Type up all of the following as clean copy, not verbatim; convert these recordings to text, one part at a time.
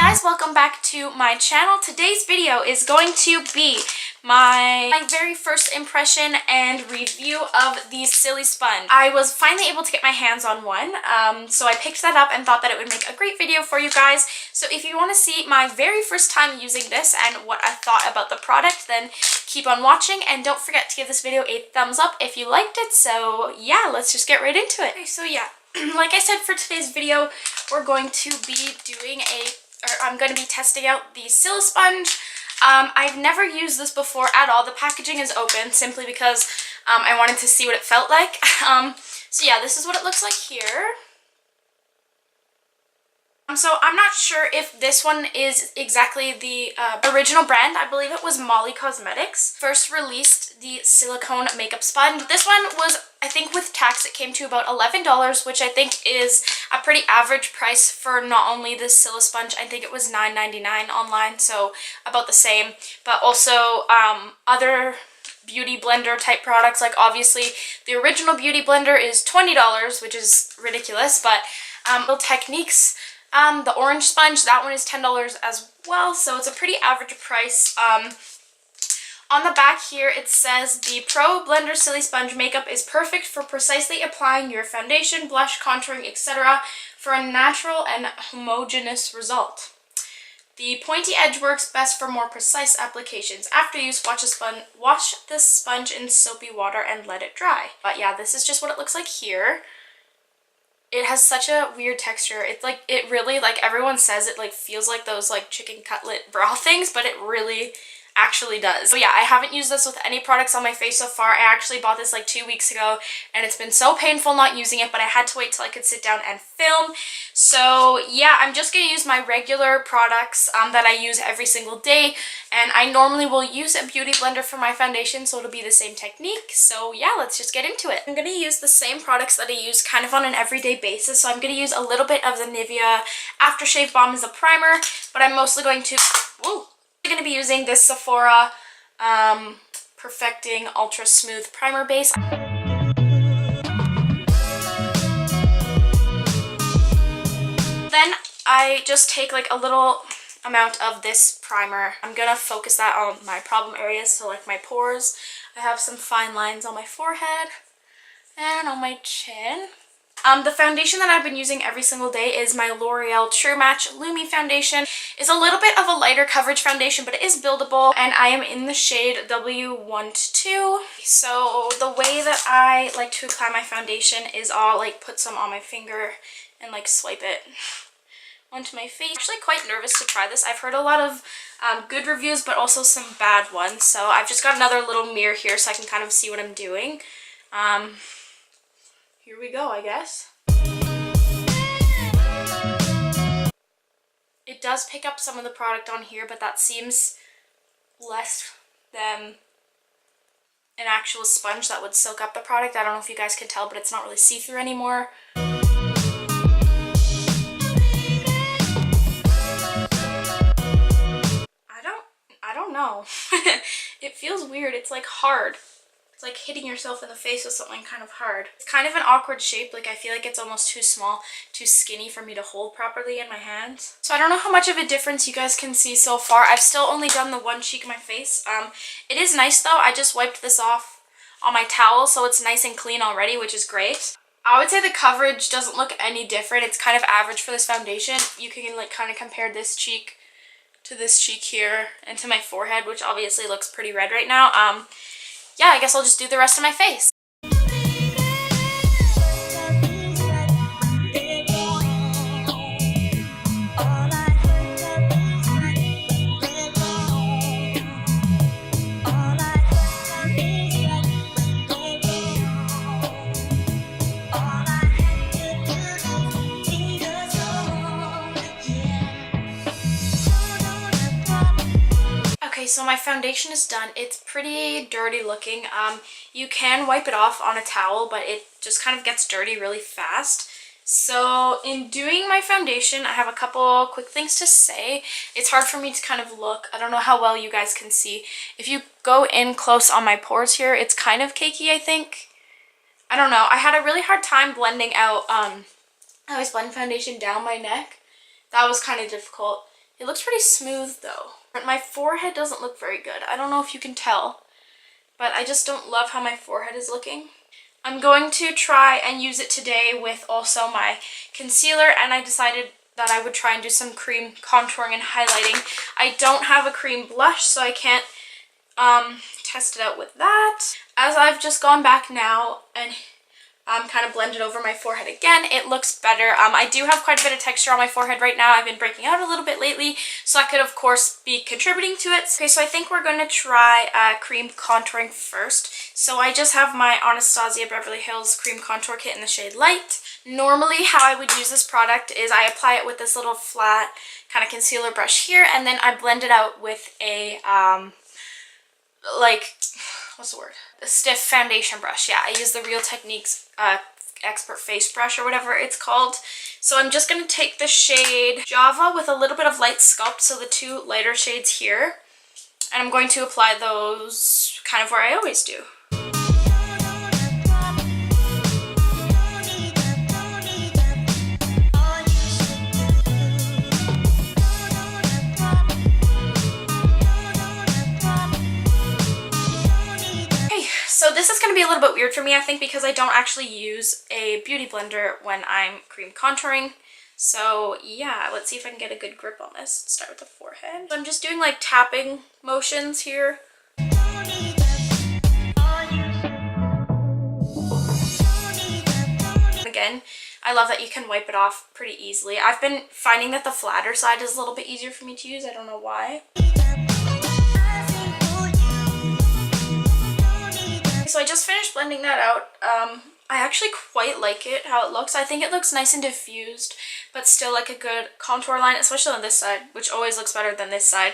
guys, welcome back to my channel. Today's video is going to be my very first impression and review of the Sili sponge. I was finally able to get my hands on one, so I picked that up and thought that it would make a great video for you guys. So if you want to see my very first time using this and what I thought about the product, then keep on watching and don't forget to give this video a thumbs up if you liked it. So yeah, let's just get right into it. Okay, so yeah, like I said, for today's video, we're going to be doing I'm going to be testing out the Sili sponge. I've never used this before at all. The packaging is open simply because I wanted to see what it felt like. So yeah, this is what it looks like here. So I'm not sure if this one is exactly the original brand. I believe it was Molly Cosmetics. First released the silicone makeup sponge. This one was, I think with tax, it came to about $11, which I think is a pretty average price for not only the Sili sponge. I think it was $9.99 online, so about the same. But also other beauty blender type products, like obviously the original beauty blender is $20, which is ridiculous, but Little Techniques, the orange sponge, that one is $10 as well, so it's a pretty average price. On the back here it says the Pro Blender Sili Sponge Makeup is perfect for precisely applying your foundation, blush, contouring, etc. for a natural and homogeneous result. The pointy edge works best for more precise applications. After use, wash the sponge in soapy water and let it dry. But yeah, this is just what it looks like here. It has such a weird texture. It's like, it really, like everyone says, it like feels like those like chicken cutlet broth things, but it really actually does. So yeah, I haven't used this with any products on my face so far. I actually bought this like 2 weeks ago and it's been so painful not using it, but I had to wait till I could sit down and film. So yeah, I'm just gonna use my regular products that I use every single day, and I normally will use a beauty blender for my foundation, so it'll be the same technique. So yeah, let's just get into it. I'm gonna use the same products that I use kind of on an everyday basis. So I'm gonna use a little bit of the Nivea Aftershave Balm as a primer, but I'm mostly going to going to be using this Sephora Perfecting Ultra Smooth Primer Base. Then I just take like a little amount of this primer. I'm gonna focus that on my problem areas, so like my pores. I have some fine lines on my forehead and on my chin. The foundation that I've been using every single day is my L'Oreal True Match Lumi foundation. It's a little bit of a lighter coverage foundation, but it is buildable, and I am in the shade W12. So the way that I like to apply my foundation is I'll like put some on my finger and like swipe it onto my face. I'm actually quite nervous to try this. I've heard a lot of good reviews, but also some bad ones. So I've just got another little mirror here so I can kind of see what I'm doing. Here we go, I guess. It does pick up some of the product on here, but that seems less than an actual sponge that would soak up the product. I don't know if you guys can tell, but it's not really see-through anymore. I don't know. It feels weird. It's like hard. It's like hitting yourself in the face with something kind of hard. It's kind of an awkward shape. Like I feel like it's almost too small, too skinny for me to hold properly in my hands. So I don't know how much of a difference you guys can see so far. I've still only done the one cheek of my face. It is nice though. I just wiped this off on my towel, so it's nice and clean already, which is great. I would say the coverage doesn't look any different. It's kind of average for this foundation. You can like kind of compare this cheek to this cheek here and to my forehead, which obviously looks pretty red right now. Yeah, I guess I'll just do the rest of my face. So my foundation is done. It's pretty dirty looking. You can wipe it off on a towel, but it just kind of gets dirty really fast. So in doing my foundation, I have a couple quick things to say. It's hard for me to kind of look. I don't know how well you guys can see. If you go in close on my pores here, it's kind of cakey, I think. I don't know. I had a really hard time blending out, I always blend foundation down my neck. That was kind of difficult. It looks pretty smooth though. My forehead doesn't look very good. I don't know if you can tell, but I just don't love how my forehead is looking. I'm going to try and use it today with also my concealer, and I decided that I would try and do some cream contouring and highlighting. I don't have a cream blush, so I can't test it out with that. As I've just gone back now and kind of blended over my forehead again, it looks better. I do have quite a bit of texture on my forehead right now. I've been breaking out a little bit lately, so that could of course be contributing to it. Okay, so I think we're going to try cream contouring first. So I just have my Anastasia Beverly Hills cream contour kit in the shade Light. Normally how I would use this product is I apply it with this little flat kind of concealer brush here, and then I blend it out with a like, what's the word? A stiff foundation brush. Yeah, I use the Real Techniques Expert Face Brush or whatever it's called. So I'm just going to take the shade Java with a little bit of light sculpt, so the two lighter shades here, and I'm going to apply those kind of where I always do. So this is going to be a little bit weird for me, I think, because I don't actually use a beauty blender when I'm cream contouring. So yeah, let's see if I can get a good grip on this. Let's start with the forehead. So I'm just doing like tapping motions here. Again, I love that you can wipe it off pretty easily. I've been finding that the flatter side is a little bit easier for me to use. I don't know why. So I just finished blending that out. I actually quite like it, how it looks. I think it looks nice and diffused, but still like a good contour line, especially on this side, which always looks better than this side.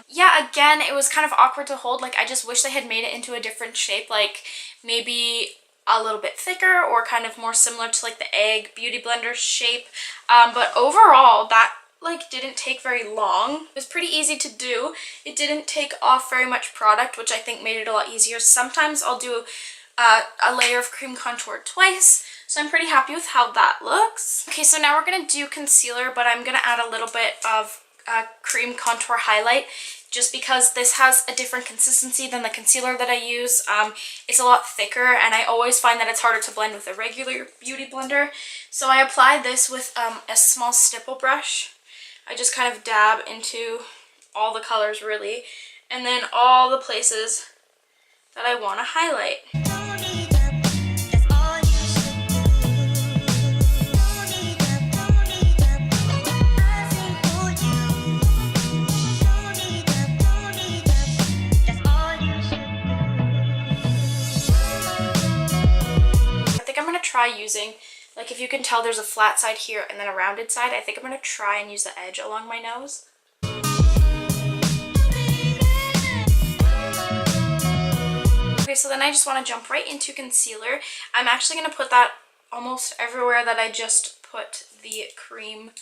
Yeah, again, it was kind of awkward to hold. Like, I just wish they had made it into a different shape, like maybe a little bit thicker or kind of more similar to like the egg beauty blender shape. But overall, that like didn't take very long. It was pretty easy to do. It didn't take off very much product, which I think made it a lot easier. Sometimes I'll do a layer of cream contour twice, so I'm pretty happy with how that looks. Okay, so now we're gonna do concealer, but I'm gonna add a little bit of cream contour highlight, just because this has a different consistency than the concealer that I use. It's a lot thicker, and I always find that it's harder to blend with a regular beauty blender. So I apply this with a small stipple brush. I just kind of dab into all the colors really, and then all the places that I want to highlight. I think I'm going to try using, like, if you can tell there's a flat side here and then a rounded side, I think I'm going to try and use the edge along my nose. Okay, so then I just want to jump right into concealer. I'm actually going to put that almost everywhere that I just put the cream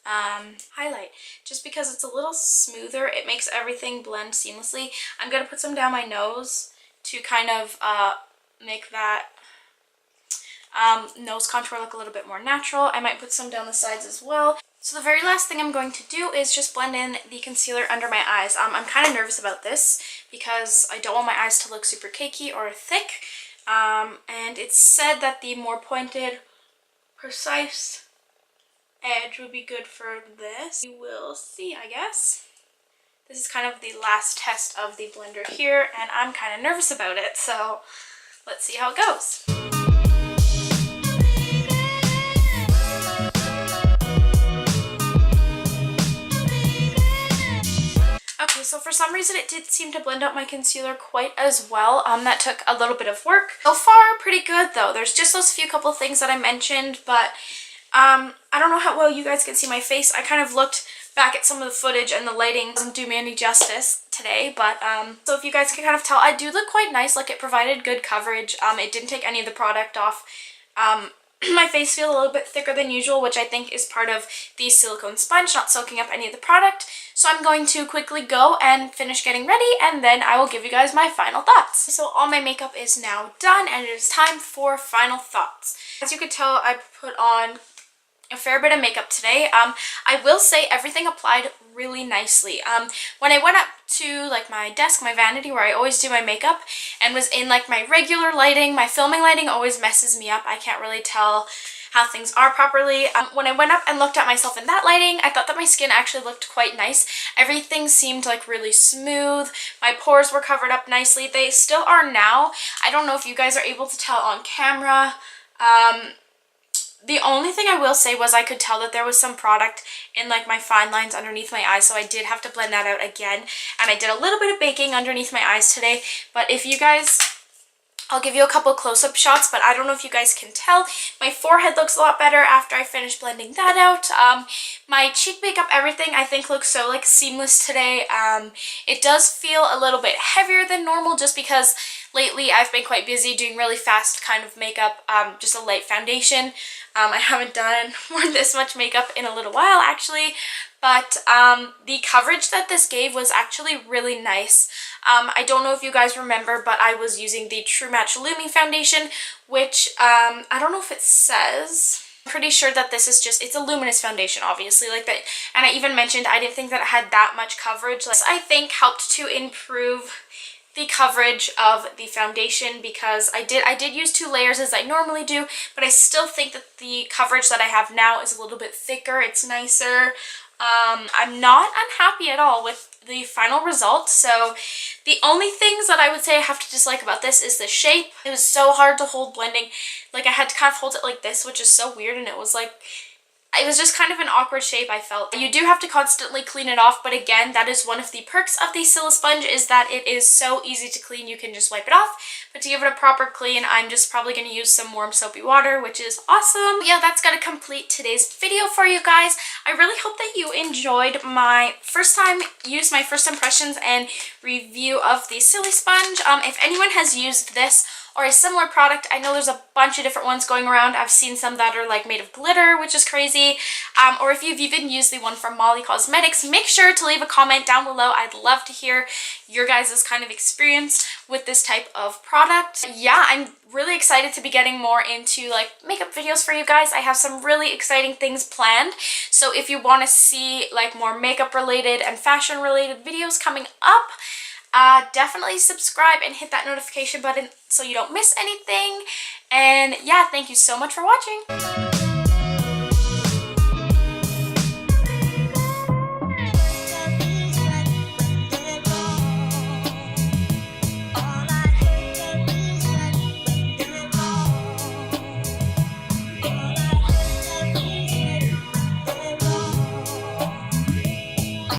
highlight, just because it's a little smoother. It makes everything blend seamlessly. I'm going to put some down my nose to kind of make that nose contour look a little bit more natural. I might put some down the sides as well. So the very last thing I'm going to do is just blend in the concealer under my eyes. I'm kind of nervous about this because I don't want my eyes to look super cakey or thick. And it's said that the more pointed, precise edge would be good for this. We will see, I guess. This is kind of the last test of the blender here, and I'm kind of nervous about it, so let's see how it goes. Okay, so for some reason it did seem to blend out my concealer quite as well. That took a little bit of work. So far, pretty good though. There's just those few couple things that I mentioned, but I don't know how well you guys can see my face. I kind of looked back at some of the footage and the lighting doesn't do me any justice today, but so if you guys can kind of tell, I do look quite nice. Like, it provided good coverage. It didn't take any of the product off. My face feels a little bit thicker than usual, which I think is part of the silicone sponge not soaking up any of the product. So I'm going to quickly go and finish getting ready, and then I will give you guys my final thoughts. So all my makeup is now done, and it is time for final thoughts. As you could tell, I put on a fair bit of makeup today. I will say everything applied really nicely. When I went up to like my desk, my vanity, where I always do my makeup, and was in like my regular lighting, my filming lighting always messes me up. I can't really tell how things are properly. When I went up and looked at myself in that lighting, I thought that my skin actually looked quite nice. Everything seemed like really smooth. My pores were covered up nicely. They still are now. I don't know if you guys are able to tell on camera. The only thing I will say was I could tell that there was some product in like my fine lines underneath my eyes, so I did have to blend that out again. And I did a little bit of baking underneath my eyes today, but if you guys, I'll give you a couple close-up shots, but I don't know if you guys can tell. My forehead looks a lot better after I finish blending that out. My cheek makeup, everything I think looks so like seamless today. It does feel a little bit heavier than normal just because lately I've been quite busy doing really fast kind of makeup, just a light foundation. I haven't done this much makeup in a little while actually, but the coverage that this gave was actually really nice. I don't know if you guys remember, but I was using the True Match Lumi foundation, which I don't know if it says. I'm pretty sure that this is just, it's a luminous foundation obviously, like that, and I even mentioned I didn't think that it had that much coverage. This I think helped to improve the coverage of the foundation because I did use 2 layers as I normally do, but I still think that the coverage that I have now is a little bit thicker. It's nicer. I'm not unhappy at all with the final result. So the only things that I would say I have to dislike about this is the shape. It was so hard to hold blending. Like I had to kind of hold it like this, which is so weird, and it was just kind of an awkward shape, I felt. You do have to constantly clean it off, but again, that is one of the perks of the Sili sponge, is that it is so easy to clean. You can just wipe it off, but to give it a proper clean, I'm just probably going to use some warm soapy water, which is awesome. Yeah, that's going to complete today's video for you guys. I really hope that you enjoyed my first time use, my first impressions and review of the Sili sponge. If anyone has used this or a similar product, I know there's a bunch of different ones going around. I've seen some that are like made of glitter, which is crazy. Or if you've even used the one from Molly Cosmetics, make sure to leave a comment down below. I'd love to hear your guys' kind of experience with this type of product. Yeah, I'm really excited to be getting more into like makeup videos for you guys. I have some really exciting things planned. So if you want to see like more makeup related and fashion related videos coming up, definitely subscribe and hit that notification button so you don't miss anything. And yeah, thank you so much for watching.